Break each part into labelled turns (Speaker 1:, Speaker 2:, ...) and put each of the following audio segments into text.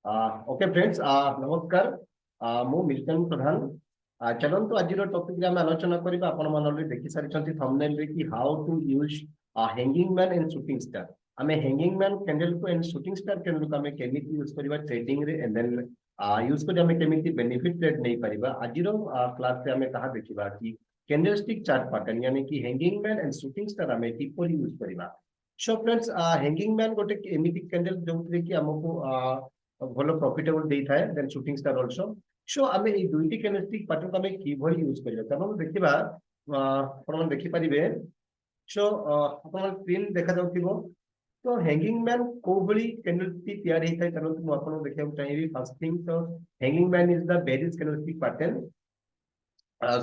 Speaker 1: Okay friends, नमस्कार। मु Milton प्रधान। चलନ୍ତୁ ଆଜିର ଟପିକ ରେ ଆମେ ଆଲୋଚନା କରିବା। ଆପଣ ମାନେ already ଦେଖି ସାରିଛନ୍ତି thumbnail ରେ କି how to use hanging man and shooting star। ଆମେ hanging man candle को and shooting star candle को ଆମେ କେମିତି यूज କରିବା ट्रेडिंग ରେ and then यूज କରି ଆମେ କେମିତି बेनिफिट ट्रेड ନେଇ ପାରିବା। ଆଜିର କ୍ଲାସ ରେ ଆମେ ତାହା ଦେଖିବା କି candlestick chart pattern यानी कि hanging man and shooting star ଆମେ କିପରି यूज କରିବା। सो फ्रेंड्स, hanging man गोटे एमिति कैंडल जोंतरे कि हमको ଭଲ ପ୍ରଫିटेबल ଦେଇଥାଏ ଦେନ୍ ଶୁଟିଂ ଷ୍ଟାର ଅଲସୋ। ସो ଆମେ ଏଇ ଦୁଇଟି କ୍ୟାଣ୍ଡେଲଷ୍ଟିକ ପାଟର୍ନ ଆମେ କିଭଳି ୟୁଜ କରିବା କାରଣ ଦେଖିବା। ଆପଣମାନେ ଦେଖିପାରିବେ। ସୋ ଆପଣଙ୍କ ସ୍କ୍ରିନ୍ ଦେଖାଯାଉଥିବ। ତ ହ୍ୟାଙ୍ଗିଂ ମ୍ୟାନ କୋଉ ଭଳି କ୍ୟାଣ୍ଡେଲଟି ତିଆରି ହେଇଥାଏ ଚାଲନ୍ତୁ ମୁଁ ଆପଣଙ୍କୁ ଦେଖିବାକୁ ଚାହିଁବି। ଫାର୍ଷ୍ଟ ଥିଙ୍ଗ ତ hanging man is the bearish candlestick pattern,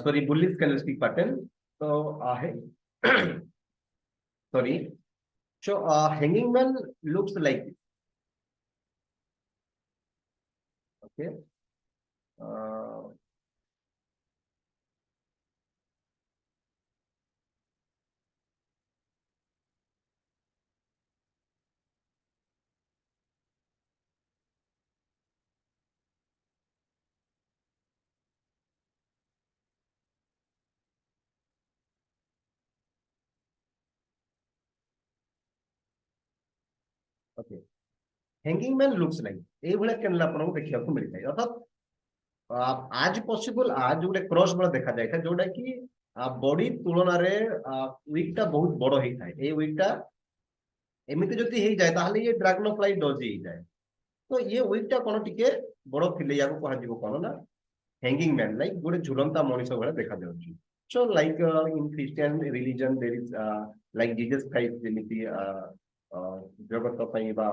Speaker 1: sorry bullish candlestick pattern. ତ sorry, so hanging man looks like this. Okay, okay, hanging man looks like এই ভଳିଆ ক্যান্ডেল ଆପଣଙ୍କୁ ଦେଖିବାକୁ ମିଳିଥାଏ। ଅର୍ଥାৎ आज पॉसिबल आज गोटे क्रॉस बड़ा देखा जाए जोटा कि बॉडी तुलन वीक टा बहुत बड़ होता है। ये वीक टा एमती जदि हो जाए ताहले ये ड्रैगन फ्लाई डज हो जाए। तो ये वीक टा कौन टिके बड़ थिले या कह कौन ना हैंगिंग मैन लाइक गोटे झुलंता मनीष भाई देखा जाउची। So like in Christian religion there is like Jesus Christ जेमिति जगत पई बा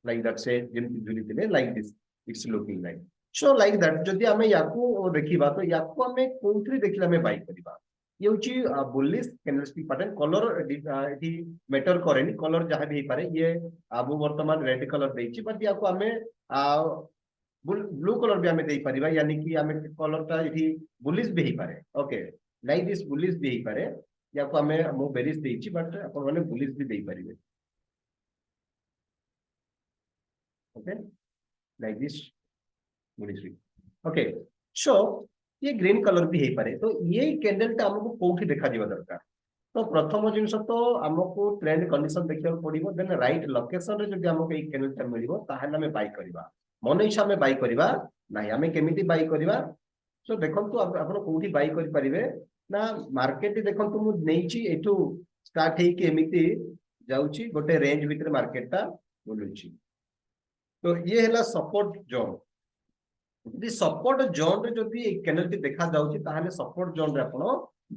Speaker 1: लाइक दैट से जेमिति झुली थिले like this it's looking like. So like that जदि आमे याकू देखिबा तो याकू आमे कोंथि देखिला आमे बाय करिबा। ये होची बुलिश कैंडलस्टिक पैटर्न। कलर एठी मैटर करेनी, कलर जहां भी पारे। ये आबु वर्तमान रेड कलर देछि बट याकू आमे ब्लू कलर भी आमे देई परिबा यानी कि आमे कलर ता एठी बुलिश भी ही पारे। ओके, लाइक दिस बुलिश भी ही पारे। याकू आमे मो बेरिश देछि बट अपन माने बुलिश भी देई परिबे। Okay, like this bullish. Okay, so ये ग्रीन कलर भी हे पारे। तो ये कैंडल ता हमको कोठी देखा दिबा दरकार। तो प्रथम जिनस तो हमको ट्रेंड कंडीशन देखिया पड़िबो। देन राइट लोकेशन रे जदि हमको ए कैंडल ता मिलिबो ताहाले हमें बाय करबा। मन इच्छा हमें बाय करबा नाही। हमें केमिति बाय करबा। सो देखंतु आपण कोठी बाय करि परिबे ना मार्केट देखंतु मु नेछि एठू स्टार्ट हे कि एमिति जाउची गोटे रेंज भीतर मार्केट ता बोलुची। तो ये हला सपोर्ट जोन। यदि सपोर्ट जोन रे जदि कैंडल टी देखा जाउची ताहाले सपोर्ट जोन रे आपण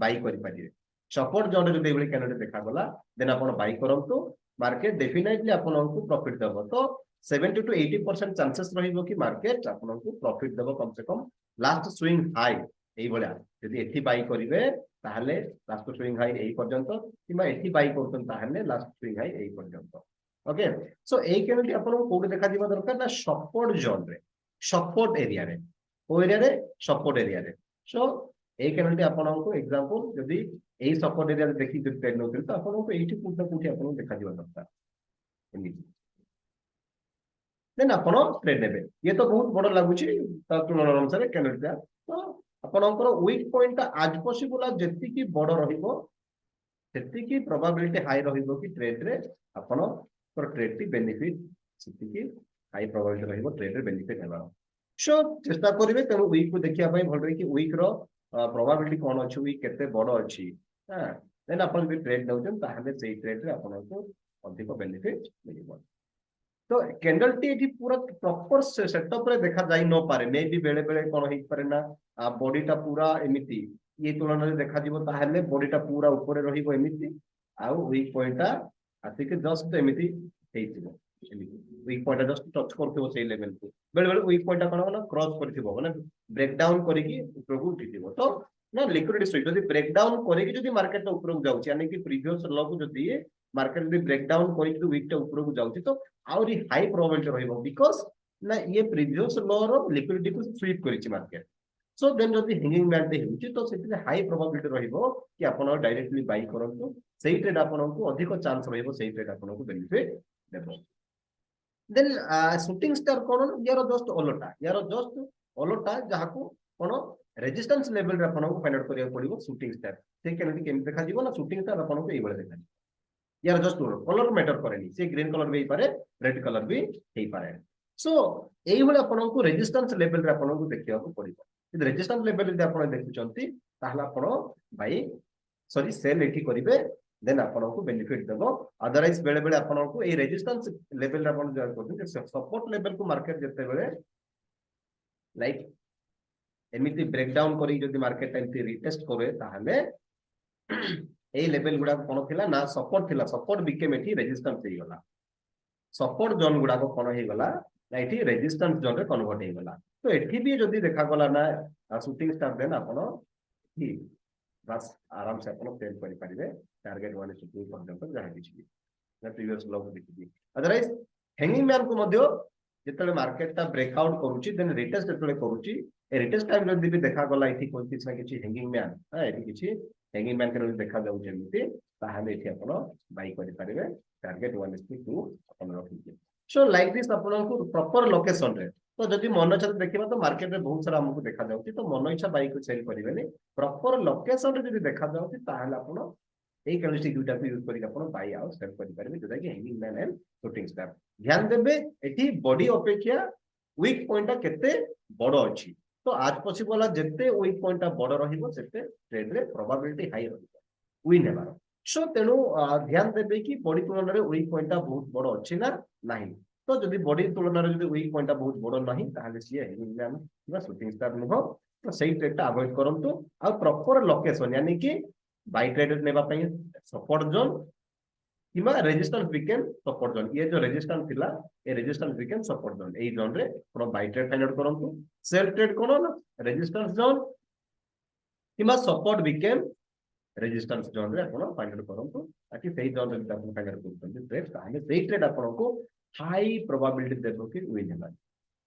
Speaker 1: बाय करि परिबे। सपोर्ट जोन रे जदि एबले कैंडल देखा गला देन आपण बाय करंतु। मार्केट डेफिनेटली आपनको प्रॉफिट देबो। तो 70 to 80% चांसेस रहिबो कि मार्केट आपनको प्रॉफिट देबो कम से कम लास्ट स्विंग हाई एई भलिया। यदि एठी बाय करिवे ताहाले लास्ट स्विंग हाई एई पर्यंत किबा एठी बाय करतन ताहाले लास्ट स्विंग हाई एई पर्यंत। ओके, सो एई कैंडल टी आपनको कोड देखा दिबा दरकार ना सपोर्ट जोन रे, सपोर्ट एरिया रे। ओ एरिया रे सपोर्ट एरिया रे। सो ए कैंडल टी आपनको एग्जांपल जदि एई सपोर्ट एरिया रे देखि ट्रेड नउतिर तो आपनको एठी कोठा कोठी आपनको देखा दिबा दरकार एमिति। देन आपण ट्रेड नेबे। ये तो बहुत बड़ लागुची ता तुलना अनुसार कैंडल टा। तो आपनकर वीक पॉइंट आज पॉसिबल जेति की बड़ रहिबो सेति की प्रोबेबिलिटी हाई रहिबो कि ट्रेड रे आपण पर ट्रेड टी बेनिफिट सेति की हाई प्रोबेबिलिटी रहिबो ट्रेड रे बेनिफिट हेबा। सो चेष्टा करिवे तेनु वीक को देखिया पई भल रे कि वीक रो प्रोबेबिलिटी कोन अछि, वीक केते बड़ अछि। हां, देन आपण भी ट्रेड नउछन ताहाले सेही ट्रेड रे आपण को अधिक बेनिफिट मिलिबो। तो कैंडल टी एठी पूरा प्रॉपर सेटअप रे देखा जाई न पारे। मे भी बेले बेले कोन होई पारे ना बॉडी टा पूरा एमिति ये तुलना रे देखा दिबो ताहाले बॉडी टा पूरा ऊपर रहिबो एमिति आउ वीक पॉइंट टा आति के जस्ट एमिति हेइतिबो। वीक पॉइंट जस्ट टच करथिबो सेही लेवल को। बेले बेले वीक पॉइंट कोन ना क्रॉस करथिबो माने ब्रेक डाउन करिकि ऊपर को उठिथिबो। तो ना लिक्विडिटी स्विच जदि ब्रेक डाउन करिकि जदि मार्केट ऊपर को जाउची यानी कि प्रीवियस लो को जदि मार्केट जदि ब्रेक डाउन करिकि वीक टा ऊपर को जाउची तो आउरी हाई प्रोबेबिलिटी रहिबो बिकॉज़ ना ये प्रीवियस लो रो लिक्विडिटी को स्वीप करिछि मार्केट। सो देन जदि हैंगिंग मैन दे होछि तो सेति हाई प्रोबेबिलिटी रहिबो कि आपण डायरेक्टली बाय करंतु। सेही ट्रेड आपण को अधिक चांस रहिबो, सेही ट्रेड आपण को बेनिफिट देबो। देन शूटिंग स्टार कोन यार जस्ट ओलोटा जहा को कोन रेजिस्टेंस लेवल रे आपन को फाइंड आउट करिया पड़िबो शूटिंग स्टार से केनोटी केन देखा जीवो ना शूटिंग स्टार आपन को एई बळे देखा यार जस्ट कलर मैटर करेनी से ग्रीन कलर भी पारे रेड कलर भी हेई पारे सो एई बळे आपन को रेजिस्टेंस लेवल रे आपन को देखिया को पड़िबो यदि रेजिस्टेंस लेवल रे आपन देखुचंती ताहला आपन भाई सॉरी सेल एठी करिवे देन आपन को बेनिफिट देबो अदरवाइज बेले बेले आपन को ए रेजिस्टेंस लेवल रे आपन जो कहते सपोर्ट लेवल को मार्केट जते बेले लाइक एमिति ब्रेक डाउन करी जदि मार्केट एमिति रिटेस्ट करे ताहले ए लेवल गुडा कोन थिला ना सपोर्ट थिला सपोर्ट बिकेम एठी रेजिस्टेंस हे गला सपोर्ट जोन गुडा को कोन हे गला ना एठी रेजिस्टेंस जोन रे कन्वर्ट हे गला तो एठी भी जदि देखा गला ना शूटिंग स्टार देन आपन ही बस आराम से अपन सेल करि परिबे टारगेट 1:2 पर्यंत जहा किछि ना प्रीवियस लो देखि अदरवाइज हैंगिंग मैन को मध्य जेतले मार्केट ता ब्रेकआउट करूची देन रिटेस्ट जेतले करूची ए रिटेस्ट टाइम जदि भी देखा गला एठी कोन किछ ना किछि हैंगिंग मैन हा एठी किछि हैंगिंग मैन के देखा जाउ जेमिति ताहाले एठी अपन बाय करि परिबे टारगेट 1:2 अपन रखिजे सो लाइक दिस अपन को प्रॉपर लोकेशन रे तो जदि मन इच्छा देखिबा तो मार्केट रे बहुत सारा हमको देखा जाउची तो मन इच्छा बाय को सेल करिबेनी प्रॉपर लोकेशन रे जदि देखा जाउची ताहाले अपन এই ক্যান্ডেলস্টিক দুইটা को यूज करी अपन बाय आउट सेल करि परिबे जोटा कि hanging man and shooting star ध्यान देबे एठी बॉडी अपेक्षा वीक पॉइंट केते बड़ अछि तो आज पॉसिबल जेते वीक पॉइंट बड़ रहिबो सेते ट्रेड रे प्रोबेबिलिटी हाई रहिबो विन हेबार सो तेनु ध्यान देबे कि बॉडी तुलना रे वीक पॉइंट बहुत बड़ अछि ना नाही तो जदि बॉडी तुलना रे जदि वीक पॉइंट बहुत बड़ नाही ताहाले सिए हैंगिंग मैन किबा शूटिंग स्टार नुहो तो सही ट्रेड अवॉइड करंतु आ प्रॉपर लोकेशन यानी कि बाय ट्रेड नेबा पई support zone keema resistance weekend support zone ये जो रेजिस्टेंस थिला ए रेजिस्टेंस वीकेंड सपोर्ट जोन एई जोन रे कोनो बाय ट्रेड फाइंड आउट करंतु सेल ट्रेड कोन ना resistance zone keema support weekend resistance zone रे आपण फाइंड आउट करंतु ताकि सही जोन रे आपण फाइंड आउट करंतु ट्रेड ताले सही ट्रेड आपण को हाई प्रोबेबिलिटी देबो कि विन हेबा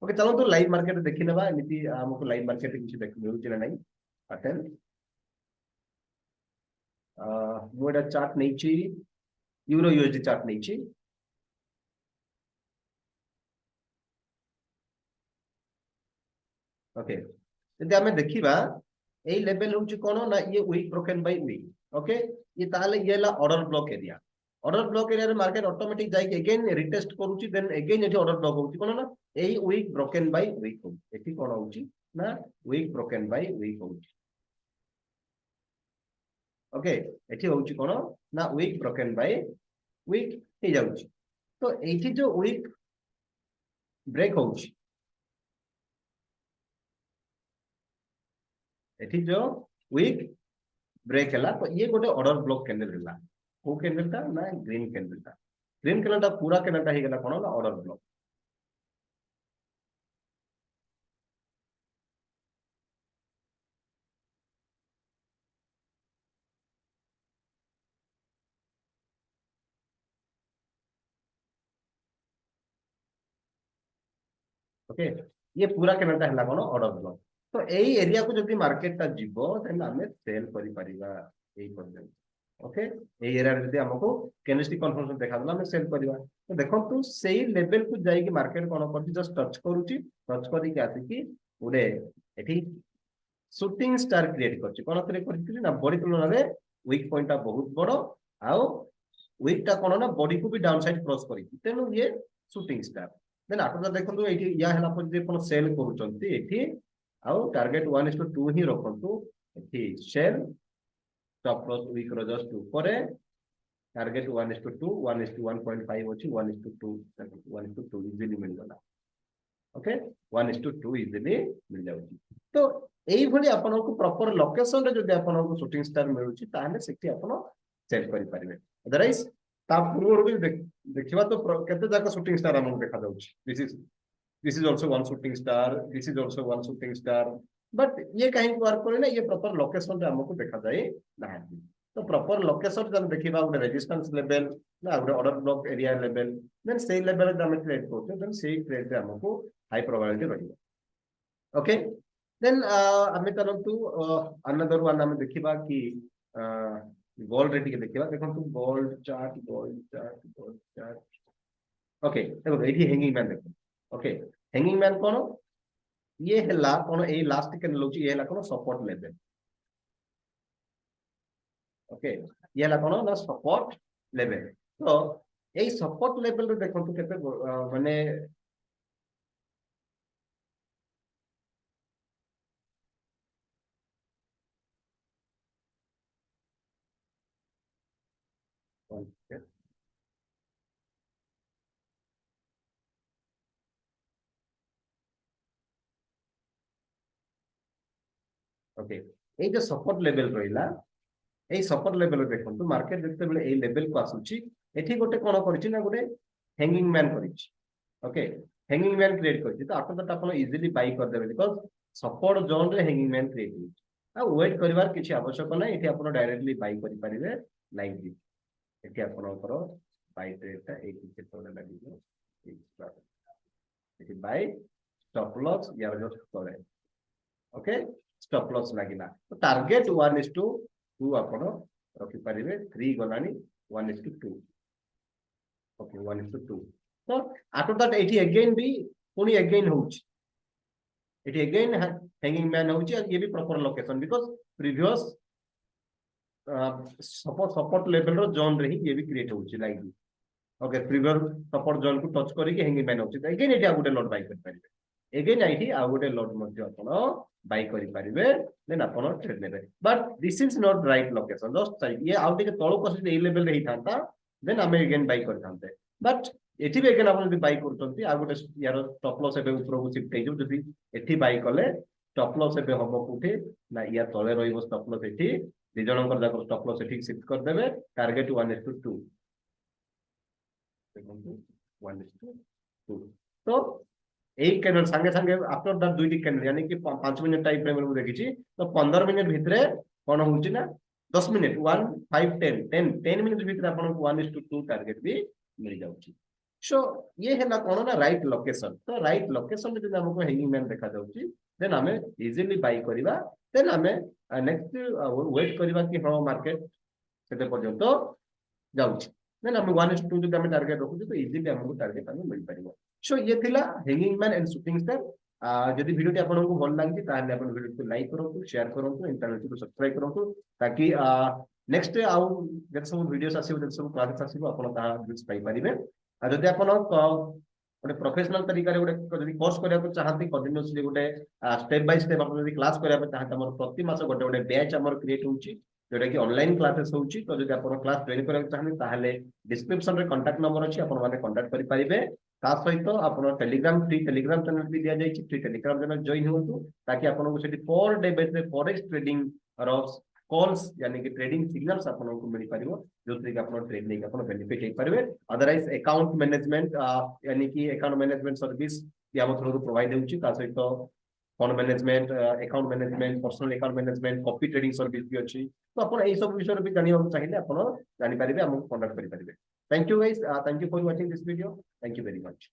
Speaker 1: ओके चलो तो लाइव मार्केट देखि लेबा एमिति हमको लाइव मार्केट किछि देख मिलुछि ना नहीं अटेंड मोडा चार्ट नहीं यूरो यूएसडी चार्ट नहीं ओके यदि हमें देखिबा ए लेवल होची कोन ना ये weak broken by weak okay ये ताले ये ला ऑर्डर ब्लॉक एरिया रे मार्केट ऑटोमेटिक जाई के अगेन रिटेस्ट करूची देन अगेन एठी ऑर्डर ब्लॉक होची कोन ना ए वीक ब्रोकन बाय वीक हो एठी कोन होची ना वीक ब्रोकन बाय वीक होची ओके एठी होची कोन ना वीक ब्रोकन बाय वीक हे जाउची तो एठी जो वीक ब्रेक होची एठी जो वीक ब्रेक हला तो ये गोटे ऑर्डर ब्लॉक कैंडल हला को कैंडल ता ना ग्रीन कैंडल ता पूरा कैंडल ता हे गला कोन ना ऑर्डर ब्लॉक ओके ये पूरा कैंडल ता हला कोन ऑर्डर ब्लॉक तो एई एरिया को जदी मार्केट ता जीवो देन हमें सेल करि परिबा एई पर्यंत ओके ए एरिया रे जदी हमको कैंडलस्टिक कन्फर्मेशन देखा दला हमें सेल करबा तो देखो तू सेही लेवल को जाई कि मार्केट कोन करछि जस्ट टच करूची टच करी के आसी कि उडे एठी शूटिंग स्टार क्रिएट करछि कोन करे करछि ना बॉडी तुलना रे वीक पॉइंट ता बहुत बड़ो आउ वीक ता कोन ना बॉडी को भी डाउन साइड क्रॉस करी तेनु ये shooting star then after that देखंतु एठी या हला पर जे कोन सेल करूचंती एठी आउ टारगेट 1:2 ही रखंतु एठी सेल स्टॉप लॉस वीक रो जस्ट ऊपर टारगेट 1:2 1:1.5 अछि 1:2 1:2 इजीली मिल गला ओके 1:2 इजीली मिल जाउची तो एई भली आपन को प्रॉपर लोकेशन रे जदी आपन को शूटिंग स्टार मिलुची ताने सेठी आपन सेल करि परिबे अदरवाइज ता पूर्व भी देखिबा तो केते जाका शूटिंग स्टार हमन देखा जाउची this is also one shooting star this is also one shooting star but ये कहीं वर्क करे ना ये प्रॉपर लोकेशन रे हमको देखा जाए ना तो प्रॉपर लोकेशन जब देखिबा उडे रेजिस्टेंस लेवल ना उडे order block area level then सेही लेवल रे हम ट्रेड करते देन सेही ट्रेड रे हमको हाई प्रोबेबिलिटी रहिबो ओके देन हमें तरंतु अनदर वन हम देखिबा कि गोल्ड रेट के देखिबा देखंतु गोल्ड चार्ट ओके देखो ये हैंगिंग मैन देखो ओके हैंगिंग मैन कौन ये हला कौन ए लास्ट कैंडल होची ये हला कौन सपोर्ट लेवल ओके ये हला कौन ना सपोर्ट लेवल तो এই सपोर्ट लेवल रे देखो केते माने ओके এই যে सपोर्ट लेवल रहिला এই सपोर्ट लेवल देखो मार्केट देखते बेले এই लेवल को आसुची एठी गोटे कोन करिछि ना गोटे हैंगिंग मैन करिछि ओके हैंगिंग मैन क्रिएट करिछि तो आफ्टर दैट आपण इजीली बाय कर देबे बिकॉज़ सपोर्ट जोन रे हैंगिंग मैन क्रिएट होछि आ वेट करिवार किछि आवश्यक नै एठी आपण डायरेक्टली बाय करि परिबे लाइक दिस एठी आपणकर बाय ट्रेडटा एठी केतोले लागिबो एठी बाय स्टॉप लॉस या जस्ट करे ओके स्टॉप लॉस लागिला तो टारगेट 1:2 आपण रखि परिबे 3 गलानी 1:2 ओके 1:2 तो आफ्टर दैट एठी अगेन भी पुनी अगेन होउची एठी अगेन हैंगिंग मैन होउची ये भी proper location because previous support level रो जोन रे ही ये भी क्रिएट होउची like okay previous support zone को टच करिके हैंगिंग मैन होउची अगेन एठी आ गुटे लॉट बाय कर परिबे again IT uh Gute lot मध्ये आपण बाय करि परिबे देन आपण ट्रेड लेबे but this is not right location just ये आउट के तळो कसे ए लेवल रे ही थांता देन हमें अगेन बाय कर थांते बट एठी भी अगेन आपण बाय करतंती आ गुटे यार स्टॉप लॉस एबे ऊपर को शिफ्ट हेजो जदी एठी बाय कले स्टॉप लॉस एबे हबो कुठे ना या तळे रहिबो स्टॉप लॉस एठी दि जनकर जाकर स्टॉप लॉस एठी शिफ्ट कर देबे टारगेट 1:2 1:2 तो एक कैंडल संगे संगे आफ्टर दैट दुईटी कैंडल यानी कि 5 मिनट टाइम फ्रेम में देखिछि तो 15 मिनट भितरे कोन होउछि ना 10 मिनट 1 5 10 मिनट भितरे आपन 1:2 टारगेट भी मिल जाउछि सो ये हैला कोन ना राइट लोकेशन तो राइट लोकेशन जे हमको हैंगिंग मैन देखा जाउछि देन हमें इजीली बाय करिवा देन हमें नेक्स्ट वेट करिवा कि हां मार्केट सेते पर्यंत जाउछि देन हम 1:2 जो हमें टारगेट रखुछि तो इजीली हमको टारगेट हमें मिल परिबो सो ये थिला hanging man and shooting star जदि वीडियो टी आपन को भल लागि ताले आपन वीडियो को लाइक करंतु शेयर करंतु इंटरनेट को सब्सक्राइब करंतु ताकि नेक्स्ट आउ जत सब वीडियोस आसीबो जत सब क्लासेस आसीबो आपन ता यूज पाई परिबे आ जदि आपन गोटे प्रोफेशनल तरीका रे गोटे जदि कोर्स करिया को चाहते कंटीन्यूअसली गोटे स्टेप बाय स्टेप आपन जदि क्लास करिया पे चाहते हमर प्रति मास गोटे गोटे बैच हमर क्रिएट होउची जोटा कि ऑनलाइन क्लासेस होउची तो जदि आपन क्लास जॉइन करिया चाहते ताहले डिस्क्रिप्शन रे कांटेक्ट नंबर अछि आपन माने कांटेक्ट करि परिबे ता सहित आपन टेलीग्राम फ्री टेलीग्राम चैनल भी दिया जाइछि फ्री टेलीग्राम चैनल जॉइन होतु ताकि आपन को सेठी पर डे बेस रे फॉरेक्स ट्रेडिंग रो कॉल्स यानी कि ट्रेडिंग सिग्नल्स आपन को मिल परिबो जोथि कि आपन ट्रेड नै आपन बेनिफिट हे परिबे अदरवाइज अकाउंट मैनेजमेंट यानी कि अकाउंट मैनेजमेंट सर्विस या हम थ्रू प्रोवाइड होउछि ता सहित fund management account management personal account management copy trading service भी अछि तो अपन ए सब विषय भी जानिबा चाहिए अपन जानि परिबे हम कांटेक्ट करि परिबे thank you guys thank you for watching this video thank you very much